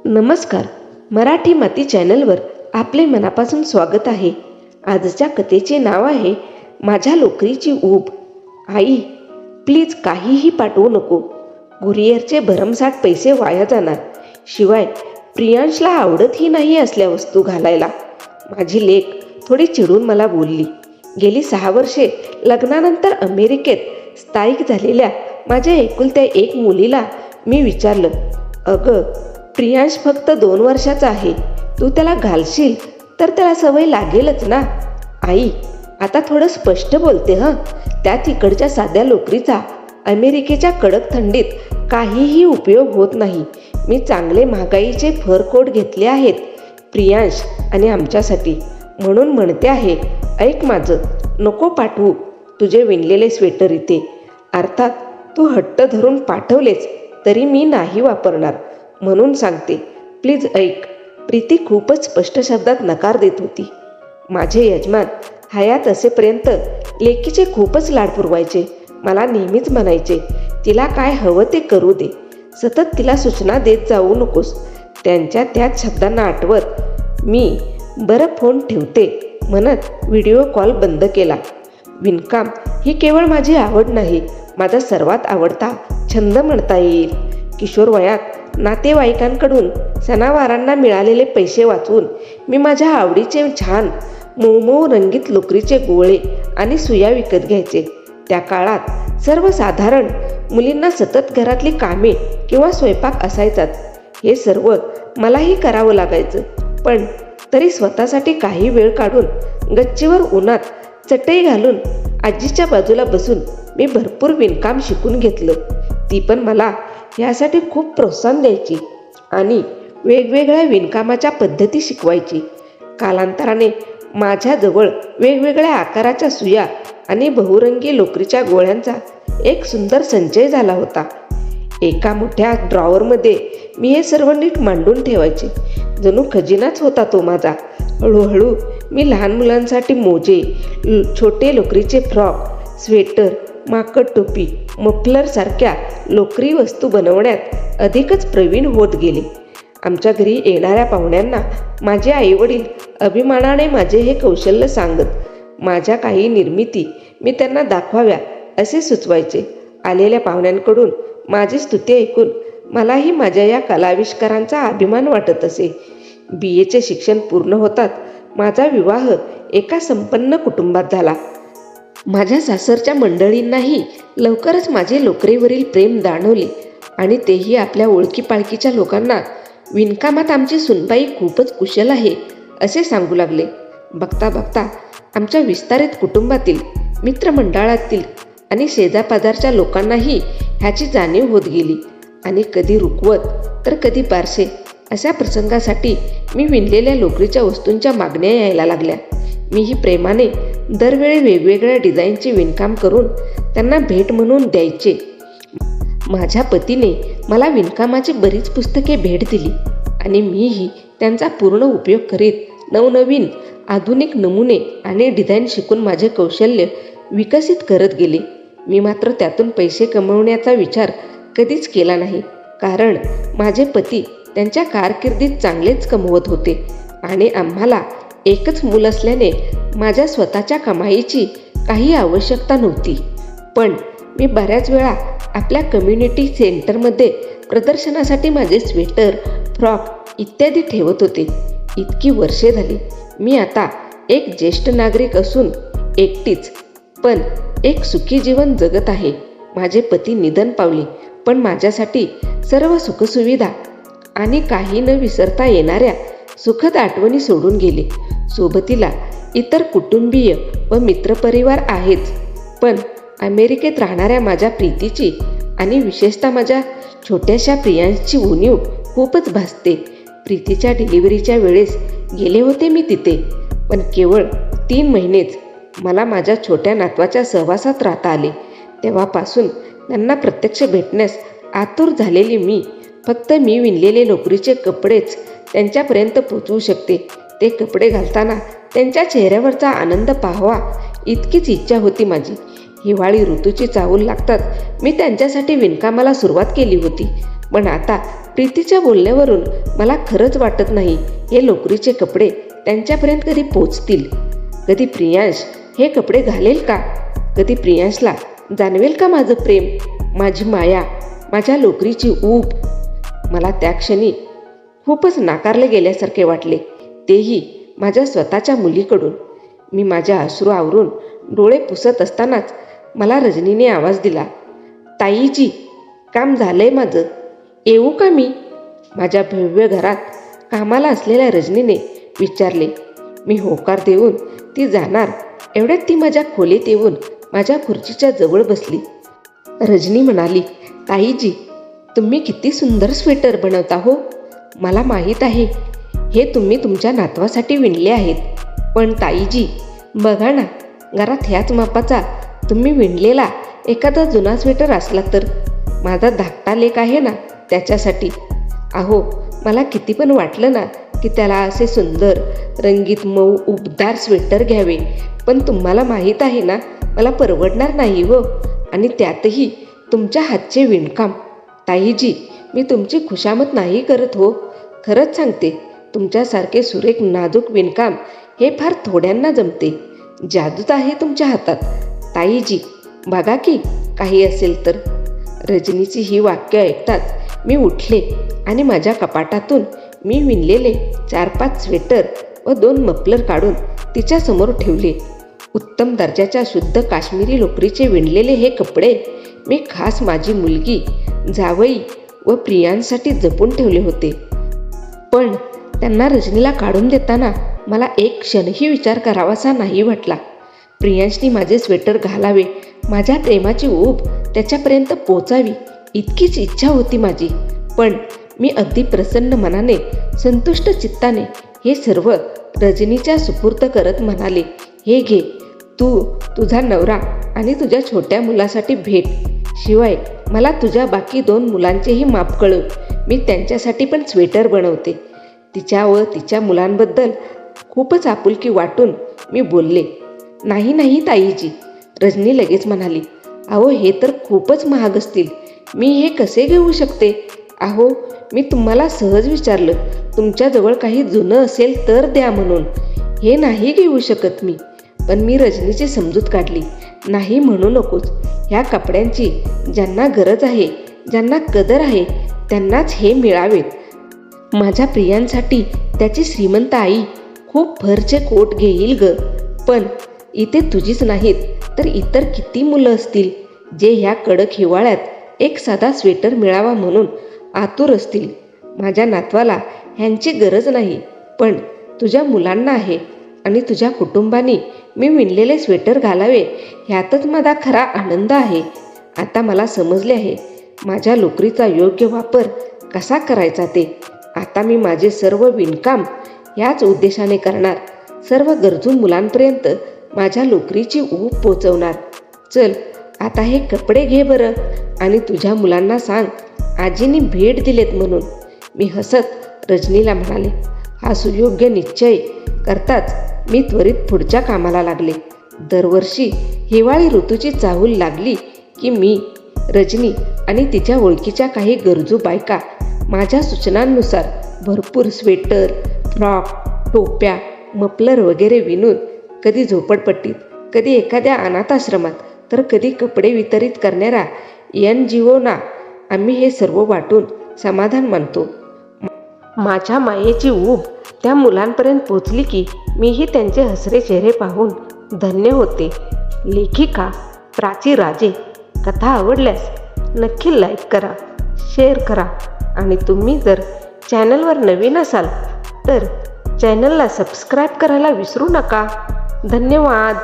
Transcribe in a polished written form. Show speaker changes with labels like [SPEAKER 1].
[SPEAKER 1] नमस्कार. मराठी माती चॅनलवर आपले मनापासून स्वागत आहे. आजच्या कथेचे नाव आहे माझ्या लोकरीची ऊब. आई, प्लीज काहीही पाठवू नको. कुरिअरचे भरमसाठ पैसे वाया जाणार. शिवाय प्रियांशला आवडतही नाही असल्या वस्तू घालायला. माझी लेक थोडी चिडून मला बोलली. गेली 6 वर्षे लग्नानंतर अमेरिकेत स्थायिक झालेल्या माझ्या एकुलत्या एक मुलीला मी विचारलं, अगं, प्रियांश फक्त 2 वर्षाचा आहे. तू त्याला घालशील तर त्याला सवय लागेलच ना. आई, आता थोडं स्पष्ट बोलते हं. त्या तिकडच्या साध्या लोकरीचा अमेरिकेच्या कडक थंडीत काहीही उपयोग होत नाही. मी चांगले महागाईचे फर कोट घेतले आहेत प्रियांश आणि आमच्यासाठी. म्हणून म्हणते आहे, ऐक माझं, नको पाठवू तुझे विणलेले स्वेटर इथे. अर्थात तू हट्ट धरून पाठवलेच तरी मी नाही वापरणार. म्हणून सांगते, प्लीज ऐक. प्रीती खूपच स्पष्ट शब्दात नकार देत होती. माझे यजमान हयात असेपर्यंत लेकीचे खूपच लाड पुरवायचे. मला नेहमीच म्हणायचे, तिला काय हवं ते करू दे, सतत तिला सूचना देत जाऊ नकोस. त्यांच्या त्याच शब्दांना आठवत मी बरं फोन ठेवते म्हणत व्हिडिओ कॉल बंद केला. विणकाम ही केवळ माझी आवड नाही, माझा सर्वात आवडता छंद म्हणता येईल. किशोर वयात नातेवाईकांकडून सणावारांना मिळालेले पैसे वाचवून मी माझ्या आवडीचे छान मऊ रंगीत लोकरीचे गोळे आणि सुया विकत घ्यायचे. त्या काळात सर्वसाधारण मुलींना सतत घरातली कामे किंवा स्वयंपाक असायचाच. हे सर्व मलाही करावं लागायचं. पण तरी स्वतःसाठी काही वेळ काढून गच्चीवर उन्हात चटई घालून आजीच्या बाजूला बसून मी भरपूर विणकाम शिकून घेतलं. ती पण मला यासाठी खूप प्रोत्साहन द्यायची आणि वेगवेगळ्या विणकामाच्या पद्धती शिकवायची. कालांतराने माझ्याजवळ वेगवेगळ्या आकाराच्या सुया आणि बहुरंगी लोकरीच्या गोळ्यांचा एक सुंदर संचय झाला होता. एका मोठ्या ड्रॉवरमध्ये मी हे सर्व नीट मांडून ठेवायचे. जणू खजिनाच होता तो माझा. हळूहळू मी लहान मुलांसाठी मोजे, छोटे लोकरीचे फ्रॉक, स्वेटर, माकड टोपी, मफलर सारख्या लोकरी वस्तू बनवण्यात अधिकच प्रवीण होत गेले. आमच्या घरी येणाऱ्या पाहुण्यांना माझे आईवडील अभिमानाने माझे हे कौशल्य सांगत. माझ्या काही निर्मिती मी त्यांना दाखवाव्या असे सुचवायचे. आलेल्या पाहुण्यांकडून माझी स्तुती ऐकून मलाही माझ्या या कलाविष्कारांचा अभिमान वाटत असे. BAचे शिक्षण पूर्ण होताच माझा विवाह एका संपन्न कुटुंबात झाला. माझ्या सासरच्या मंडळींनाही लवकरच माझे लोकरीवरील प्रेम जाणवले आणि तेही आपल्या ओळखीपाळखीच्या लोकांना विणकामात आमची सुनबाई खूपच कुशल आहे असे सांगू लागले. बघता बघता आमच्या विस्तारित कुटुंबातील, मित्रमंडळातील आणि शेजापाजारच्या लोकांनाही ह्याची जाणीव होत गेली आणि कधी रुकवत तर कधी बारसे अशा प्रसंगासाठी मी विणलेल्या लोकरीच्या वस्तूंच्या मागण्या यायला लागल्या. मीही प्रेमाने दरवेळी वेगवेगळ्या डिझाईनचे विणकाम करून त्यांना भेट म्हणून द्यायचे. माझ्या पतीने मला विणकामाची बरीच पुस्तके भेट दिली आणि मीही त्यांचा पूर्ण उपयोग करीत नवनवीन आधुनिक नमुने आणि डिझाईन शिकून माझे कौशल्य विकसित करत गेले. मी मात्र त्यातून पैसे कमवण्याचा विचार कधीच केला नाही, कारण माझे पती त्यांच्या कारकिर्दीत चांगलेच कमवत होते आणि आम्हाला एकच मूल असल्याने माझ्या स्वतःच्या कमाईची काही आवश्यकता नव्हती. पण मी बऱ्याच वेळा आपल्या कम्युनिटी सेंटरमध्ये प्रदर्शनासाठी माझे स्वेटर, फ्रॉक इत्यादी ठेवत होते. इतकी वर्षे झाली. मी आता एक ज्येष्ठ नागरिक असून एकटीच पण एक सुखी जीवन जगत आहे. माझे पती निधन पावले, पण माझ्यासाठी सर्व सुखसुविधा आणि काही न विसरता येणाऱ्या सुखद आठवणी सोडून गेले. सोबतीला इतर कुटुंबीय व मित्रपरिवार आहेच, पण अमेरिकेत राहणाऱ्या माझ्या प्रीतीची आणि विशेषतः माझ्या छोट्याशा प्रियांशची उणीव खूपच भासते. प्रीतीच्या डिलिव्हरीच्या वेळेस गेले होते मी तिथे, पण केवळ 3 महिनेच मला माझ्या छोट्या नातवाच्या सहवासात राहता आले. तेव्हापासून त्यांना प्रत्यक्ष भेटण्यास आतुर झालेली मी फक्त मी विणलेले लोकरीचे कपडेच त्यांच्यापर्यंत पोचवू शकते. ते कपडे घालताना त्यांच्या चेहऱ्यावरचा आनंद पाहावा इतकीच इच्छा होती माझी. हिवाळी ऋतूची चाहूल लागताच मी त्यांच्यासाठी विणकामाला सुरुवात केली होती. पण आता प्रीतीच्या बोलण्यावरून मला खरंच वाटत नाही हे लोकरीचे कपडे त्यांच्यापर्यंत कधी पोचतील. कधी प्रियांश हे कपडे घालेल का? कधी प्रियांशला जाणवेल का माझं प्रेम, माझी माया, माझ्या लोकरीची ऊब? मला त्या क्षणी खूपच नाकारले गेल्यासारखे वाटले, तेही माझ्या स्वतःच्या मुलीकडून. मी माझ्या अश्रू आवरून डोळे पुसत असतानाच मला रजनीने आवाज दिला, ताईजी, काम झालंय माझं, येऊ का मी? माझ्या भव्य घरात कामाला असलेल्या रजनीने विचारले. मी होकार देऊन ती जाणार एवढ्यात ती माझ्या खोलीत येऊन माझ्या खुर्चीच्या जवळ बसली. रजनी म्हणाली, ताईजी, तुम्ही किती सुंदर स्वेटर बनवता हो. मला माहीत आहे हे तुम्ही तुमच्या नातवासाठी विणले आहेत, पण ताईजी बघा ना, घरात ह्याच मापाचा तुम्ही विणलेला एखादा जुना स्वेटर असला तर माझा धाकटा लेक आहे ना त्याच्यासाठी. अहो, मला किती पण वाटलं ना की त्याला असे सुंदर रंगीत मऊ उबदार स्वेटर घ्यावे, पण तुम्हाला माहीत आहे ना मला परवडणार नाही हो, आणि त्यातही तुमच्या हातचे विणकाम. ताईजी, मी तुमची खुशामत नाही करत हो, खरंच सांगते, तुमच्यासारखे सुरेख नाजूक विणकाम हे फार थोड्यांना जमते. जादूच आहे तुमच्या हातात. ताईजी बघा की काही असेल तर. रजनीची ही वाक्य ऐकताच मी उठले आणि माझ्या कपाटातून मी विणलेले 4-5 स्वेटर व 2 मफलर काढून तिच्यासमोर ठेवले. उत्तम दर्जाच्या शुद्ध काश्मीरी लोकरीचे विणलेले हे कपडे मी खास माझी मुलगी, जावई व प्रियांसाठी जपून ठेवले होते. पण त्यांना रजनीला काढून देताना मला एक क्षणही विचार करावासा नाही वाटला. प्रियांशनी माझे स्वेटर घालावे, माझ्या प्रेमाची ऊब त्याच्यापर्यंत पोचावी इतकीच इच्छा होती माझी. पण मी अगदी प्रसन्न मनाने, संतुष्ट चित्ताने हे सर्व रजनीच्या सुपूर्द करत म्हणाले, हे घे, तू तुझा नवरा आणि तुझ्या छोट्या मुलासाठी भेट. शिवाय मला तुझ्या बाकी 2 मुलांचेही माप कळव, मी त्यांच्यासाठी पण स्वेटर बनवते. तिच्या व तिच्या मुलांबद्दल खूपच आपुलकी वाटून मी बोलले. नाही नाही ताईजी, रजनी लगेच म्हणाली, अहो हे तर खूपच महाग असतील, मी हे कसे घेऊ शकते? अहो, मी तुम्हाला सहज विचारलं, तुमच्याजवळ काही जुनं असेल तर द्या म्हणून. हे नाही घेऊ शकत मी. पण मी रजनीची समजूत काढली, नाही म्हणू नकोस, ह्या कपड्यांची ज्यांना गरज आहे, ज्यांना कदर आहे, त्यांनाच हे मिळावेत. माझ्या प्रियांसाठी त्याची श्रीमंत आई खूप भरचे कोट घेईल ग. पण इथे तुझीच नाहीत तर इतर किती मुलं असतील जे ह्या कडक हिवाळ्यात एक साधा स्वेटर मिळावा म्हणून आतुर असतील. माझ्या नातवाला ह्यांची गरज नाही, पण तुझ्या मुलांना आहे, आणि तुझ्या कुटुंबानी मी विणलेले स्वेटर घालावे ह्यातच माझा खरा आनंद आहे. आता मला समजले आहे माझ्या लोकरीचा योग्य वापर कसा करायचा ते. आता मी माझे सर्व विणकाम याच उद्देशाने करणार, सर्व गरजू मुलांपर्यंत माझ्या लोकरीची ऊब पोचवणार. चल आता हे कपडे घे बरं, आणि तुझ्या मुलांना सांग आजीनी भेट दिलेत म्हणून. मी हसत रजनीला म्हणाले. हा सुयोग्य निश्चय करताच मी त्वरित पुढच्या कामाला लागले. दरवर्षी हिवाळी ऋतूची चाहूल लागली की मी, रजनी आणि तिच्या ओळखीच्या काही गरजू बायका माझ्या सूचनांनुसार भरपूर स्वेटर, फ्रॉक, टोप्या, मफलर वगैरे विणून कधी झोपडपट्टीत, कधी एखाद्या अनाथाश्रमात, तर कधी कपडे वितरित करणाऱ्या NGOना आम्ही हे सर्व वाटून समाधान मानतो. माझ्या मायेची ऊब त्या मुलांपर्यंत पोचली की मीही त्यांचे हसरे चेहरे पाहून धन्य होते. लेखिका प्राची राजे. कथा आवडल्यास नक्की लाईक करा, शेअर करा, आणि तुम्ही जर चॅनलवर नवीन असाल तर चॅनलला सबस्क्राईब करायला विसरू नका. धन्यवाद.